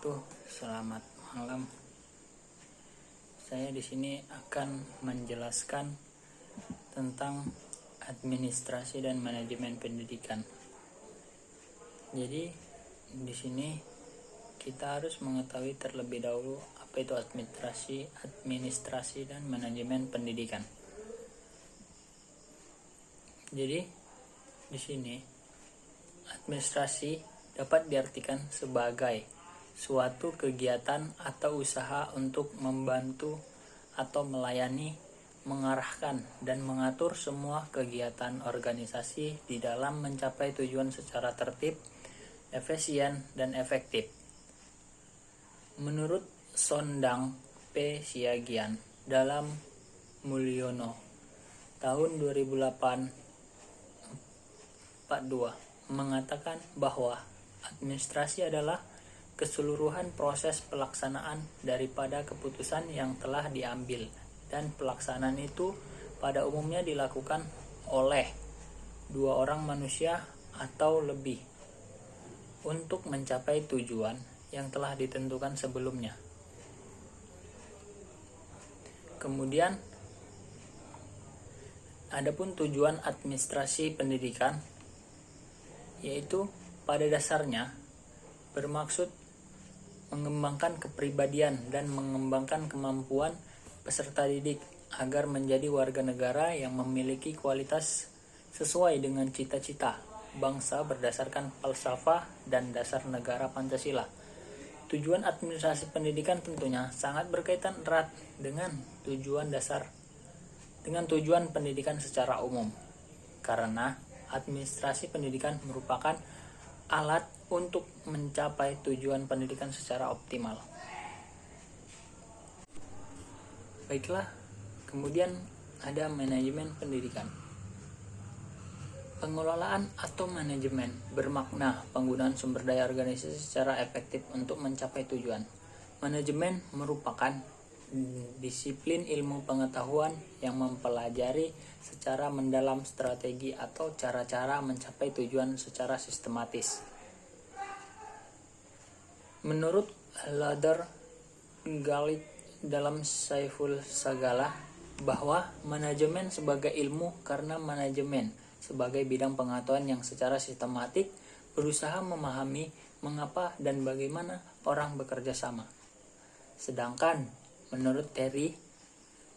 wabarakatuh. Selamat malam. Saya di sini akan menjelaskan tentang administrasi dan manajemen pendidikan. Jadi di sini kita harus mengetahui terlebih dahulu apa itu administrasi dan manajemen pendidikan. Jadi di sini administrasi dapat diartikan sebagai suatu kegiatan atau usaha untuk membantu atau melayani, mengarahkan, dan mengatur semua kegiatan organisasi di dalam mencapai tujuan secara tertib, efisien, dan efektif. Menurut Sondang P. Siagian dalam Mulyono tahun 2008 mengatakan bahwa administrasi adalah keseluruhan proses pelaksanaan daripada keputusan yang telah diambil, dan pelaksanaan itu pada umumnya dilakukan oleh dua orang manusia atau lebih untuk mencapai tujuan yang telah ditentukan sebelumnya. Kemudian adapun tujuan administrasi pendidikan, yaitu pada dasarnya bermaksud mengembangkan kepribadian dan mengembangkan kemampuan peserta didik agar menjadi warga negara yang memiliki kualitas sesuai dengan cita-cita bangsa berdasarkan falsafah dan dasar negara Pancasila. Tujuan administrasi pendidikan tentunya sangat berkaitan erat dengan tujuan pendidikan secara umum, karena administrasi pendidikan merupakan alat untuk mencapai tujuan pendidikan secara optimal. Baiklah, kemudian ada manajemen pendidikan. Pengelolaan atau manajemen bermakna penggunaan sumber daya organisasi secara efektif untuk mencapai tujuan. Manajemen merupakan disiplin ilmu pengetahuan yang mempelajari secara mendalam strategi atau cara-cara mencapai tujuan secara sistematis. Menurut Lader Galid dalam Saiful Sagala, bahwa manajemen sebagai ilmu karena manajemen sebagai bidang pengetahuan yang secara sistematik berusaha memahami mengapa dan bagaimana orang bekerja sama. Sedangkan menurut Terry,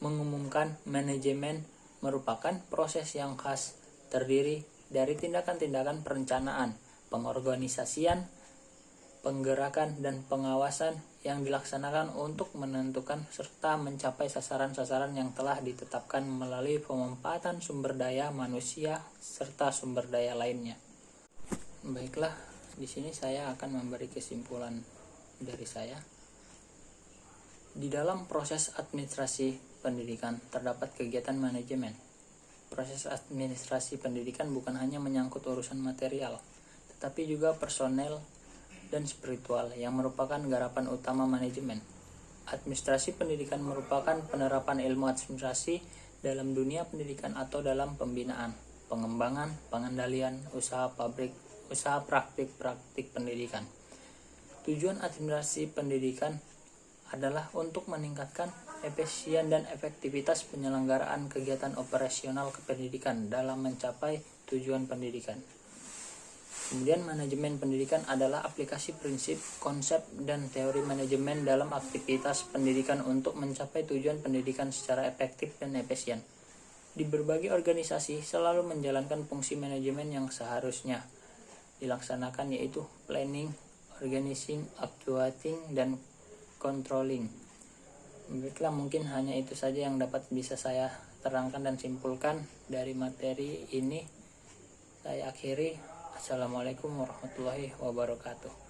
mengumumkan manajemen merupakan proses yang khas terdiri dari tindakan-tindakan perencanaan, pengorganisasian, penggerakan, dan pengawasan yang dilaksanakan untuk menentukan serta mencapai sasaran-sasaran yang telah ditetapkan melalui pemanfaatan sumber daya manusia serta sumber daya lainnya. Baiklah, di sini saya akan memberi kesimpulan dari saya. Di dalam proses administrasi pendidikan terdapat kegiatan manajemen. Proses administrasi pendidikan bukan hanya menyangkut urusan material, tetapi juga personel dan spiritual yang merupakan garapan utama manajemen. Administrasi pendidikan merupakan penerapan ilmu administrasi dalam dunia pendidikan atau dalam pembinaan, pengembangan, pengendalian, usaha praktik pendidikan. Tujuan administrasi pendidikan adalah untuk meningkatkan efisien dan efektivitas penyelenggaraan kegiatan operasional kependidikan dalam mencapai tujuan pendidikan. Kemudian manajemen pendidikan adalah aplikasi prinsip, konsep, dan teori manajemen dalam aktivitas pendidikan untuk mencapai tujuan pendidikan secara efektif dan efisien. Di berbagai organisasi selalu menjalankan fungsi manajemen yang seharusnya dilaksanakan, yaitu planning, organizing, actuating, dan controlling. Baiklah, mungkin hanya itu saja yang bisa saya terangkan dan simpulkan dari materi ini. Saya akhiri. Assalamualaikum warahmatullahi wabarakatuh.